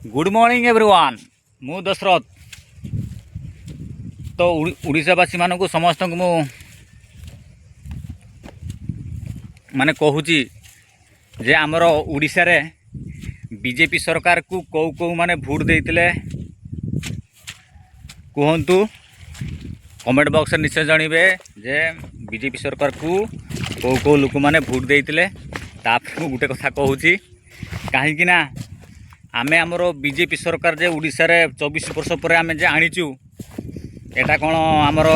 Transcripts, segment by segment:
Good morning everyone. मु दशरथ तो उड़ीसावासी मानक समस्त को माने कहूची जे आमर उड़ीसा रे बीजेपी सरकार को कौ कौ माने भोट देइतिले कहतु कमेंट बॉक्स निश्चय जानवे जे बीजेपी सरकार को कौ कौ लोक माने भोट देइतिले। तापर गोटे कथा कहूची कहीं ना आमे आमर बीजेपी सरकार जे उड़ीसा रे 24 वर्ष पर आमे जे आनीचु एटा कौन आमर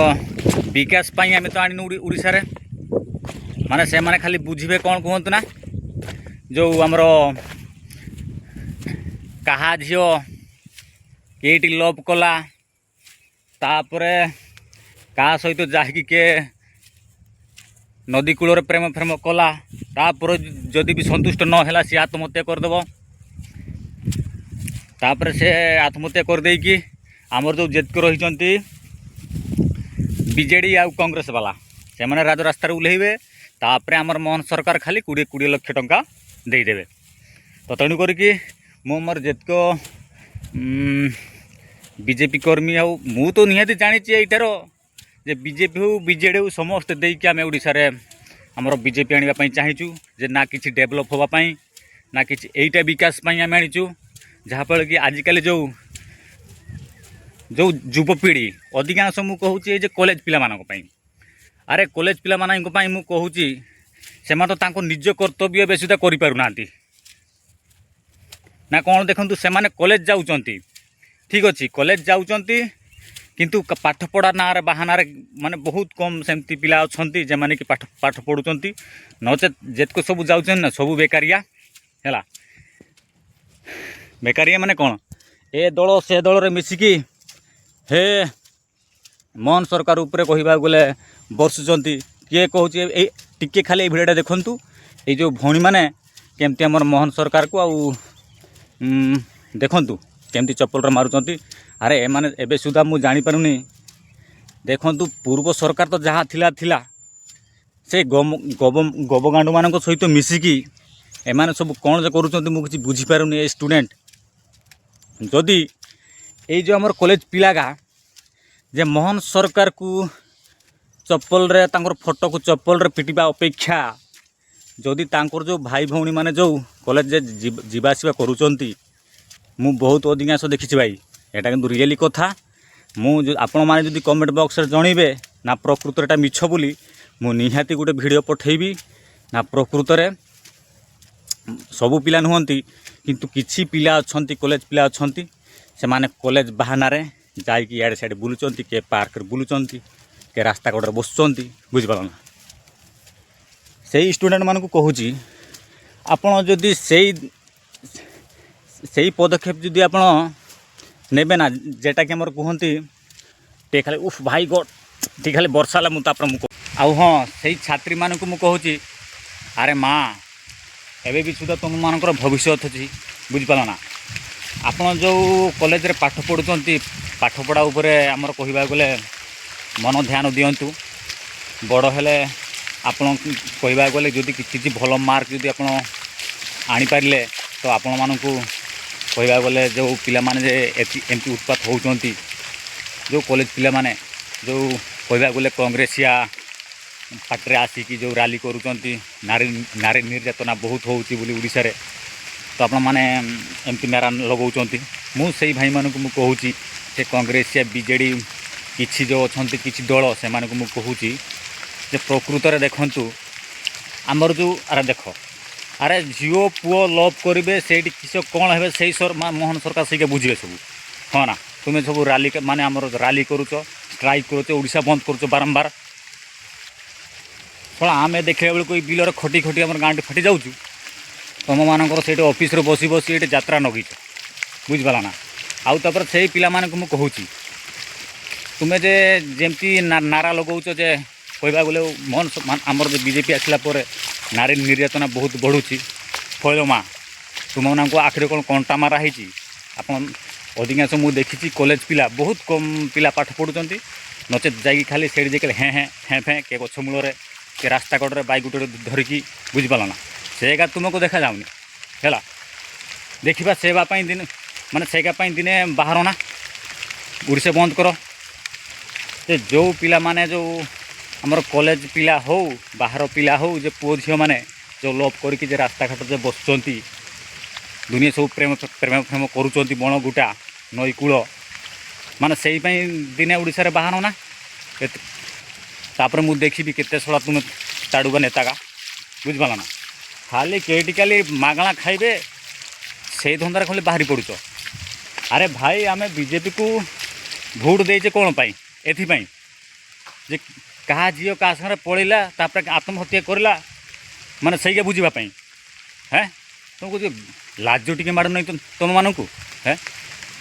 विकास पाई आमे तो आनी उड़ीसा रे माने से माने खाली बुझे कौन कहतु ना जो आमर कहा झील केटी लव कला तापरे का सहित जाकि के नदी कूल प्रेम प्रेम कला तापर जदि भी संतुष्ट न है सी आत्महत्या करदेव तापर से आत्महत्या करदे कि आमर जो जेतक रही बीजेडी आ कांग्रेस वाला से मैंने राज रास्तार उल्लेबे तापर आमर मोहन सरकार खाली 20 लाख टंका देदेवे। तो तेणुक मु मोर जेतक बीजेपी कर्मी आउ मु तो निहाती जानी यार जे बीजेपी हो बीजेडी हो समस्त देकी आम ओडिशा रे आमर बीजेपी आने चाहचु जे ना कि डेभलप होगापाई ना कि एटा विकास आम आनीचु जहाँफल कि आजिकल जो जो युवपीढ़ी अधिकांश मु कहूँ जे कॉलेज पिला मानक अरे कॉलेज पिला मानक मु कहूँ से तो निज कर्तव्य बेसुदा करि पारु नांती ना कौन देखंतु से माने कॉलेज जाउचंती ठीक अच्छी कॉलेज जाउचंती किंतु पाठपढ़ा ना बाहाना माने बहुत कम सेमती पिला अछंती जे माने कि पाठ पढ़ुचंती नचे जेतको सब जाउचन ना सब बेकारिया हैला बेकारिया माने कौन ए दल से दल रे मिसिकी हे मोहन सरकार उपरे कहबा गले बरसुचंती किए कहूँ टिके खाली भिडियोटा देखंतु ए जो भौणी माने केमती हमर मोहन सरकार को आउ देखंतु केमती चप्पल मारुचंती। अरे ए माने एबे सुधा मु जानी पारुनी देखंतु पूर्व सरकार तो जहाँ थिला थिला से गबगांडू मानक सहित मिसिकी एमाने सब कौन जे करूचंती मु किछि बुझी पारुनी। ए स्टूडेंट जदि ए जो हमर कॉलेज पिलागा जे मोहन सरकार को चप्पल रे तांकर फोटो को चप्पल रे पिटिबा अपेक्षा जदि तांकर जो भाई भौणी माने जो कॉलेज जे जीवासीबा करूचंती मु बहुत अधिकांश देखिछि भाई एटा किंतु रियली कथा मु आपण माने जदि कमेंट बॉक्स रे जणीबे ना प्रकृत एटा मिछ बोली मु निहाती गोटे वीडियो पठेबी ना प्रकृत रे सबु पिला नुहंती किंतु किछि पिला अछंती कॉलेज पिला अछंती से माने कॉलेज बहाना रे जाई कि याडे साइड बुलुचंती के पार्क रे बुलुचंती के रास्ता कड़े बसुचंती बुझिपारना से स्टूडेंट मानक कहूँ आपण जदि से पदक्षेप जदि आपण नेबे ना जेटा कि हमर कहंती टे खाली उफ भाई गॉड टे खाली वर्षाला मु तापर मु आउ हाँ से छात्री मानक मु कहूँ अरे माँ एबे भी सुधा तुम मानकर भविष्य अच्छी बुझिपारना आपण जो कॉलेज रे पाठ पढ़ुचंती पाठ पढ़ा उपरे हमर कहबा गले मन ध्यान दिंतु बड़ हेले आपण कहबा गले जदि किछि भल मार्क जदि आपण आनी पारिले तो आपण मानकु कहबा गले जो पिला माने जे एमती उत्पात होउचंती जो कॉलेज पिला माने जो कहबा गले कांग्रेसिया पार्टी आसिकी जो रैली करूचंती नारी निर्यातना बहुत होउची बोली उड़ीसा रे तो आपण माने एमती मेरा लगाउचंती मु सेही भाई मानकु मु कहूची से कांग्रेसिया बीजेडी किछि जो अछंती किछि दल से मानकु मु कहूची जे प्रकृत रे देखंतु आमर जो अरे देख अरे झीओ पुओ लव करेंगे से किस कौन है से मोहन सरकार से बुझे सब हाँ ना तुम्हें सब रैली माने आमर रैली करुच स्ट्राइक करुच ओडिशा बंद करुच बारंबार थोड़ा आम देखा बेलू कोई बिलर खटी खटी आम गाँटी फाटी जाऊँ तुम मानकर से ऑफिस रे बसी बसी ये यात्रा नगीच बुझिपारा ना आउ तापर से पिला मानक मु कहूँ तुम्हें जे जेमती नारा लगाउच जे कहबा गले मोहन आमर जो बीजेपी आसला पर नारी निर्यातना बहुत बढ़ुची फल माँ तुम मानक आखिर कौन कंटा मारा होती आपन अधिकांश मु देखी कॉलेज पिला बहुत कम पिला पाठ पढ़ुचंती नचे जाकि खाली से हें हें हें फें के गछ मूल के रास्ता कड़े बैक गोटे धरिकी बुझिपारा ना से तुमको देखा जाऊनी है देखा सेवाई दिन ମାନେ ସେଇକା ପାଇଁ ଦିନେ ବାହାର ନା ଓଡ଼ିଶା ବନ୍ଦ କର। ଯେ ଯେଉଁ ପିଲାମାନେ ଯେଉଁ ଆମର କଲେଜ ପିଲା ହଉ ବାହାର ପିଲା ହଉ ଯେ ପୁଅ ଝିଅମାନେ ଯେଉଁ ଲଭ୍ କରିକି ଯେ ରାସ୍ତାଘାଟ ଯେ ବସୁଛନ୍ତି ଦୁନିଆ ସବୁ ପ୍ରେମ କରୁଛନ୍ତି ବଣ ଗୁଟା ନଈ କୂଳ ମାନେ ସେଇପାଇଁ ଦିନେ ଓଡ଼ିଶାରେ ବାହାର ନା ତାପରେ ମୁଁ ଦେଖିବି କେତେ ଶଳା ତୁମେ ତାଡ଼ୁବା ନେତାକା ବୁଝିପାରିଲ ନା। ଖାଲି କେଇଟି କାଲି ମାଗଣା ଖାଇବେ ସେଇ ଧନ୍ଦାରେ ଖାଲି ବାହାରି ପଡ଼ୁଛ। ଆରେ ଭାଇ ଆମେ ବିଜେପିକୁ ଭୋଟ୍ ଦେଇଛେ କ'ଣ ପାଇଁ? ଏଥିପାଇଁ ଯେ କାହା ଝିଅ କାହା ସାଙ୍ଗରେ ପଳେଇଲା ତାପରେ ଆତ୍ମହତ୍ୟା କରିଲା ମାନେ ସେଇକା ବୁଝିବା ପାଇଁ। ହେଁ ତୁମକୁ ଯେ ଲାଜ ଟିକେ ମାଡ଼ୁ ନାହିଁ ତୁମମାନଙ୍କୁ। ହେଁ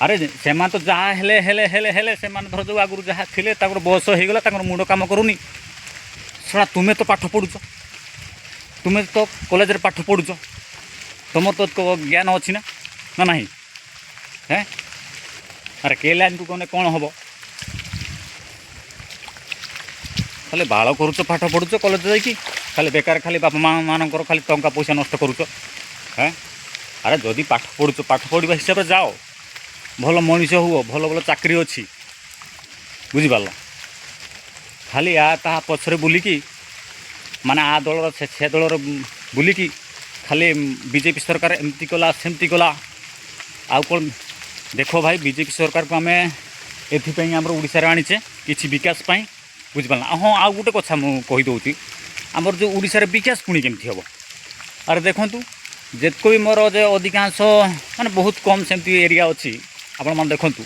ଆରେ ସେମାନେ ତ ଯାହା ହେଲେ ହେଲେ ହେଲେ ହେଲେ ସେମାନେ ଧର ଯେଉଁ ଆଗରୁ ଯାହା ଥିଲେ ତାଙ୍କର ବୟସ ହେଇଗଲା ତାଙ୍କର ମୁଣ୍ଡ କାମ କରୁନି। ଶଳା ତୁମେ ତ ପାଠ ପଢ଼ୁଛ, ତୁମେ ତ କଲେଜରେ ପାଠ ପଢ଼ୁଛ, ତୁମର ତ ଜ୍ଞାନ ଅଛି ନା ନାହିଁ? ହେଁ ଆରେ କେ ଲାଇନ୍କୁ ଗଲେ କ'ଣ ହେବ? ଖାଲି ବାଳ କରୁଛ, ପାଠ ପଢ଼ୁଛ କଲେଜ ଯାଇକି ଖାଲି ବେକାର ଖାଲି ବାପା ମା ମାନଙ୍କର ଖାଲି ଟଙ୍କା ପଇସା ନଷ୍ଟ କରୁଛ। ହେଁ ଆରେ ଯଦି ପାଠ ପଢ଼ୁଛ ପାଠ ପଢ଼ିବା ହିସାବରେ ଯାଅ, ଭଲ ମଣିଷ ହୁଅ, ଭଲ ଭଲ ଚାକିରି ଅଛି ବୁଝିପାରିଲ। ଖାଲି ତାହା ପଛରେ ବୁଲିକି ମାନେ ଦଳର ସେ ଦଳର ବୁଲିକି ଖାଲି ବିଜେପି ସରକାର ଏମିତି କଲା ସେମିତି କଲା। ଆଉ କ'ଣ ଦେଖ ଭାଇ ବିଜେପି ସରକାରକୁ ଆମେ ଏଥିପାଇଁ ଆମର ଓଡ଼ିଶାରେ ଆଣିଛେ କିଛି ବିକାଶ ପାଇଁ ବୁଝିପାରିଲ। ହଁ ଆଉ ଗୋଟେ କଥା ମୁଁ କହିଦେଉଛି ଆମର ଯେଉଁ ଓଡ଼ିଶାରେ ବିକାଶ ପୁଣି କେମିତି ହେବ? ଆରେ ଦେଖନ୍ତୁ ଯେତକ ବି ମୋର ଯେ ଅଧିକାଂଶ ମାନେ ବହୁତ କମ୍ ସେମିତି ଏରିଆ ଅଛି ଆପଣମାନେ ଦେଖନ୍ତୁ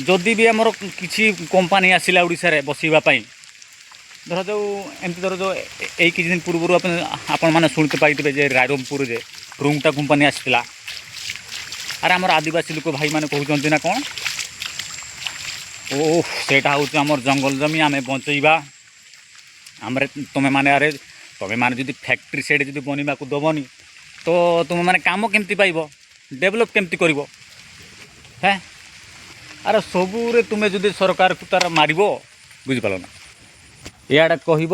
ଯଦି ବି ଆମର କିଛି କମ୍ପାନୀ ଆସିଲା ଓଡ଼ିଶାରେ ବସିବା ପାଇଁ ଧର ଯେଉଁ ଏମିତି ଧର ଯେଉଁ ଏଇ କିଛି ଦିନ ପୂର୍ବରୁ ଆପଣମାନେ ଶୁଣିତେ ପାଇଥିବେ ଯେ ରାଇରଙ୍ଗପୁରରେ ରୁଙ୍ଗଟା କମ୍ପାନୀ ଆସିଥିଲା। ଆରେ ଆମର ଆଦିବାସୀ ଲୋକ ଭାଇମାନେ କହୁଛନ୍ତି ନା କ'ଣ ସେଇଟା ହେଉଛି ଆମର ଜଙ୍ଗଲ ଜମି ଆମେ ବଞ୍ଚେଇବା ଆମର ତୁମେମାନେ ଯଦି ଫ୍ୟାକ୍ଟ୍ରି ସେଇଠି ଯଦି ବନିବାକୁ ଦେବନି ତ ତୁମେମାନେ କାମ କେମିତି ପାଇବ, ଡେଭଲପ୍ କେମିତି କରିବ? ହେଁ ଆରେ ସବୁରେ ତୁମେ ଯଦି ସରକାରକୁ ତାର ମାରିବ ବୁଝିପାରିଲ ନା। ଇଆଡ଼େ କହିବ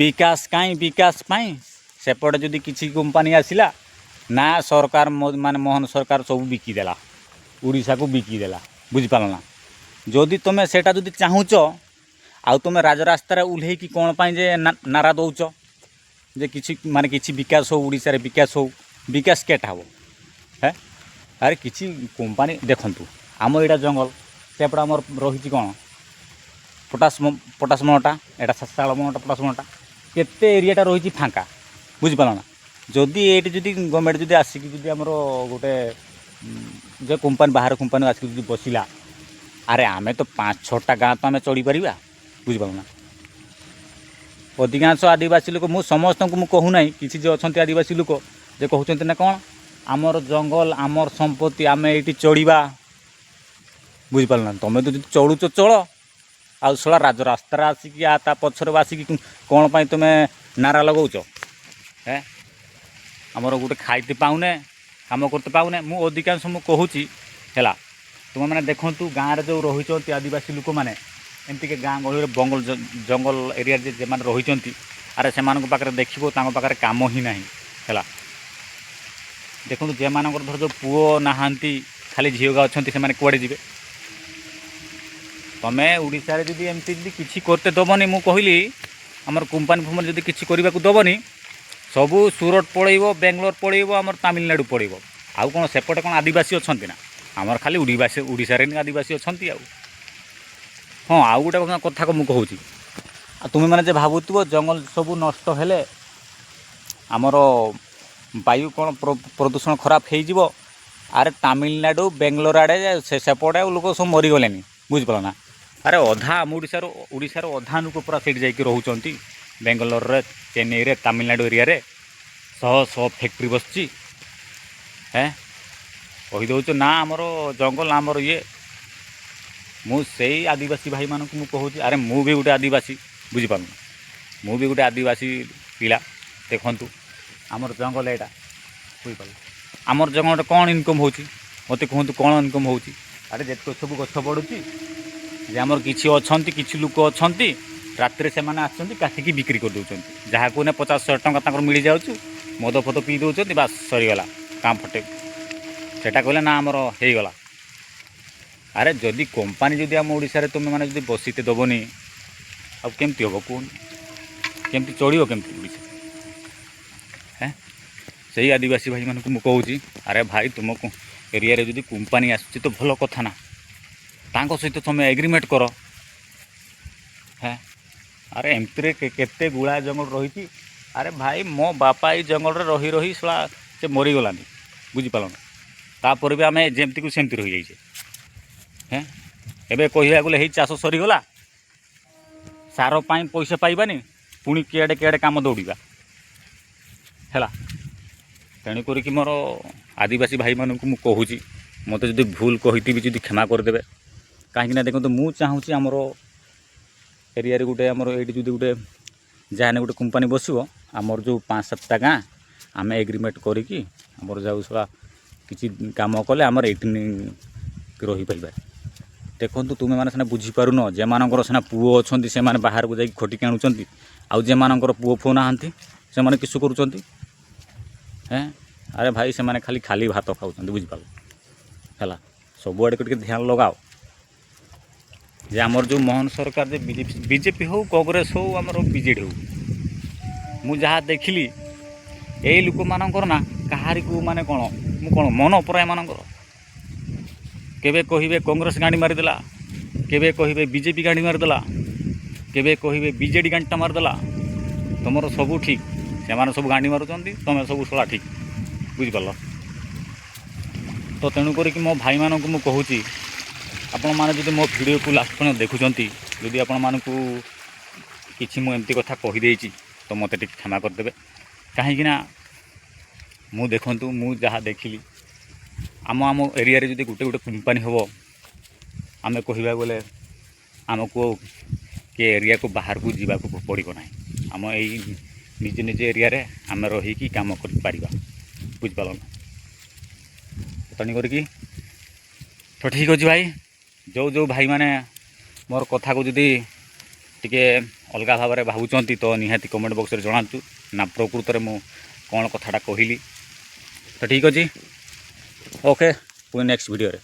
ବିକାଶ କାହିଁ ବିକାଶ ପାଇଁ, ସେପଟେ ଯଦି କିଛି କମ୍ପାନୀ ଆସିଲା ନା ସରକାର ମାନେ ମୋହନ ସରକାର ସବୁ ବିକିଦେଲା, ଓଡ଼ିଶାକୁ ବିକିଦେଲା ବୁଝିପାରିଲ ନା। ଯଦି ତୁମେ ସେଇଟା ଯଦି ଚାହୁଁଛ ଆଉ ତୁମେ ରାଜରାସ୍ତାରେ ଓହ୍ଲେଇକି କ'ଣ ପାଇଁ ଯେ ନାରା ଦେଉଛ ଯେ କିଛି ବିକାଶ ହଉ ଓଡ଼ିଶାରେ ବିକାଶ ହଉ, ବିକାଶ କେଟା ହେବ? ହେଁ ଆରେ କିଛି କମ୍ପାନୀ ଦେଖନ୍ତୁ ଆମ ଏଇଟା ଜଙ୍ଗଲ ସେପଟେ ଆମର ରହିଛି କ'ଣ ପଟାସ ମଣଟା ଏଇଟା ଶାଳ ମଣଟା ପଟାସ ମଣଟା କେତେ ଏରିଆଟା ରହିଛି ଫାଙ୍କା ବୁଝିପାରିଲ ନା। ଯଦି ଏଇଠି ଯଦି ଗଭର୍ଣ୍ଣମେଣ୍ଟ ଯଦି ଆସିକି ଯଦି ଆମର ଗୋଟେ ଯେ କମ୍ପାନୀ ବାହାର କମ୍ପାନୀ ଆସିକି ଯଦି ବସିଲା ଆରେ ଆମେ ତ 5-6ଟା ଗାଁ ତ ଆମେ ଚଳିପାରିବା ବୁଝିପାରିଲ ନା। ଅଧିକାଂଶ ଆଦିବାସୀ ଲୋକ ମୁଁ ସମସ୍ତଙ୍କୁ ମୁଁ କହୁନାହିଁ, କିଛି ଯେ ଅଛନ୍ତି ଆଦିବାସୀ ଲୋକ ଯେ କହୁଛନ୍ତି ନା କ'ଣ ଆମର ଜଙ୍ଗଲ ଆମର ସମ୍ପତ୍ତି ଆମେ ଏଇଠି ଚଳିବା ବୁଝିପାରିଲ ନା। ତୁମେ ତ ଯଦି ଚଳୁଛ ଚଳ, ଆଉ ଶଳା ରାଜରାସ୍ତାରେ ଆସିକି ତା ପଛରେ ଆସିକି କ'ଣ ପାଇଁ ତୁମେ ନାରା ଲଗାଉଛ? ହେଁ ଆମର ଗୋଟେ ଖାଇତେ ପାଉନେ, କାମ କରତେ ପାଉନେ। ମୁଁ ଅଧିକାଂଶ ମୁଁ କହୁଛି ହେଲା, ତୁମେମାନେ ଦେଖନ୍ତୁ ଗାଁରେ ଯେଉଁ ରହିଛନ୍ତି ଆଦିବାସୀ ଲୋକମାନେ ଏମିତିକି ଗାଁ ଗହଳିରେ ଜଙ୍ଗଲ ଏରିଆରେ ଯେମାନେ ରହିଛନ୍ତି ଆରେ ସେମାନଙ୍କ ପାଖରେ ଦେଖିବ ତାଙ୍କ ପାଖରେ କାମ ହିଁ ନାହିଁ ହେଲା। ଦେଖନ୍ତୁ ଯେମାନଙ୍କର ଧର ଯେଉଁ ପୁଅ ନାହାନ୍ତି ଖାଲି ଝିଅଗା ଅଛନ୍ତି ସେମାନେ କୁଆଡ଼େ ଯିବେ? ତୁମେ ଓଡ଼ିଶାରେ ଯଦି ଏମିତି ଯଦି କିଛି କରତେ ଦେବନି, ମୁଁ କହିଲି ଆମର କମ୍ପାନୀ ଫମ୍ପାନୀ ଯଦି କିଛି କରିବାକୁ ଦେବନି ସବୁ ସୁରଟ ପଳେଇବ, ବେଙ୍ଗଲୋର ପଳେଇବ, ଆମର ତାମିଲନାଡ଼ୁ ପଳେଇବ। ଆଉ କ'ଣ ସେପଟେ କ'ଣ ଆଦିବାସୀ ଅଛନ୍ତି ନା? ଆମର ଖାଲି ଓଡ଼ିଶାରେ ହିଁ ଆଦିବାସୀ ଅଛନ୍ତି। ଆଉ ହଁ ଆଉ ଗୋଟେ କଥା ମୁଁ କହୁଛି, ଆଉ ତୁମେମାନେ ଯେ ଭାବୁଥିବ ଜଙ୍ଗଲ ସବୁ ନଷ୍ଟ ହେଲେ ଆମର ବାୟୁ କ'ଣ ପ୍ରଦୂଷଣ ଖରାପ ହେଇଯିବ। ଆରେ ତାମିଲନାଡ଼ୁ ବେଙ୍ଗଲୋର ଆଡ଼େ ସେପଟେ ଆଉ ଲୋକ ସବୁ ମରିଗଲେନି ବୁଝିପାରିଲ ନା। ଆରେ ଅଧା ଆମ ଓଡ଼ିଶାର ଅଧା ଲୋକ ପୁରା ସେଇଠି ଯାଇକି ରହୁଛନ୍ତି ବେଙ୍ଗଲୋରରେ, ଚେନ୍ନାଇରେ, ତାମିଲନାଡ଼ୁ ଏରିଆରେ ଶହ ଫ୍ୟାକ୍ଟ୍ରି ବସିଛି। ହେଁ କହିଦେଉଛ ନା ଆମର ଜଙ୍ଗଲ ଆମର ଇଏ। ମୁଁ ସେଇ ଆଦିବାସୀ ଭାଇମାନଙ୍କୁ ମୁଁ କହୁଛି ଆରେ ମୁଁ ବି ଗୋଟେ ଆଦିବାସୀ ବୁଝିପାରୁନି, ମୁଁ ବି ଗୋଟେ ଆଦିବାସୀ ପିଲା। ଦେଖନ୍ତୁ ଆମର ଜଙ୍ଗଲ ଏଇଟା ବୁଝିପାରିଲ, ଆମର ଜଙ୍ଗଲରେ କ'ଣ ଇନକମ୍ ହେଉଛି ମୋତେ କୁହନ୍ତୁ, କ'ଣ ଇନକମ୍ ହେଉଛି? ଆରେ ଯେତିକ ସବୁ ଗଛ ବଢ଼ୁଛି ଯେ ଆମର କିଛି ଅଛନ୍ତି କିଛି ଲୋକ ଅଛନ୍ତି ରାତିରେ ସେମାନେ ଆସୁଛନ୍ତି କାଟିକି ବିକ୍ରି କରିଦେଉଛନ୍ତି, ଯାହାକୁ ନା 50-100 ଟଙ୍କା ତାଙ୍କର ମିଳିଯାଉଛି, ମଦ ଫଦ ପିଇ ଦେଉଛନ୍ତି, ବାସ୍ ସରିଗଲା କାମ ଫଟେ। सेटा कहले ना आमर हो गला। अरे जदि कंपानी जदि आम ओडिशा रे तुम माने जदि बसीते दबनी अब केमती हम कहून केमती चलो केमती ओडिशा हैं से आदिवासी भाई मानक मु कहूँ अरे भाई तुम एरिया रे जदि कंपानी आसुची तो भल कथा ना तांको सहित तुम एग्रीमेंट कर हैं। अरे एमती केते गुड़ा जंगल रही। अरे भाई मो बापा ये जंगल रे रही रही सला से मरीगलानी बुझीपाल ना तापर भी आम जमती को सेमती रही जाइए हैं। एबे कहवा गले चाष सरीगला सार पाई पैसा पाइबानी पुणी किआडे किआडे काम दौड़ा है। तेणुक मोर आदिवासी भाई मानक मु कहूँ मत जो भूल कही जब क्षमा करदे कहीं देखो मुझे चाहूँगी आमर एरिया गोटे आमर ये जो गोटे जहाँ गोटे कंपानी बसो आमर जो 5-7टा गाँ आम एग्रीमेंट करी आमर जाऊ सला किसी काम कले आमर ये रही पार। देखो तुम्हें मैंने सीना बुझीपारुन जे मानकर सीना पुओ अच्छा से बाहर को जाकि खटिक आणुंट आउ जे मानकर पुओ फो ना से किस करुँच हैं। अरे भाई से खाली खाली भात खाऊँ बुझीपाल है सबुआड़े टे ध्यान लगाओ जे आमर जो मोहन सरकार जे बीजेपी हो कांग्रेस हो आमर बीजेडी हो मु जहाँ देखिली यही लोक मानकर ना कहारी को माने कौन मन अपरा मानकर केबे कहिबे कांग्रेस गाड़ी मारिदेला केबे कहिबे बीजेपी गाड़ी मारिदेला केबे कहिबे बीजेडी गाड़ीटा मारिदेला तुमर सब ठीक से सब गाड़ी मारुंट तुम सब सला ठीक बुझीपाल। तो तेणुक मो भाई मानक मु कहूँ आपण मैंने जब मो वीडियो को लास्ट पर्यंत देखुंट जदि आपण मानक किसी मुझे कथा कहीदे तो मत क्षमा करदे कहीं मु देखु मु जहाँ देखिली आम एरिया रे जदि गोटे गोटे कंपानी हम आम कहवा गले आमको के एरिया को बाहर को जीवा को पड़ो ना आम यही निज निज एरिया रे आम रहीकि काम कर बुझीपाल ना। तेणुक तो ठीक अच्छे भाई जो जो भाई माने मोर कथा को जदि टिके अलग भाव में भावुंट तो निहाती कमेंट बॉक्स में जनातु ना प्रकृत में मु कौन कथाटा कहली। तो ठीक अच्छे ओके पुणी नेक्स्ट वीडियो रे।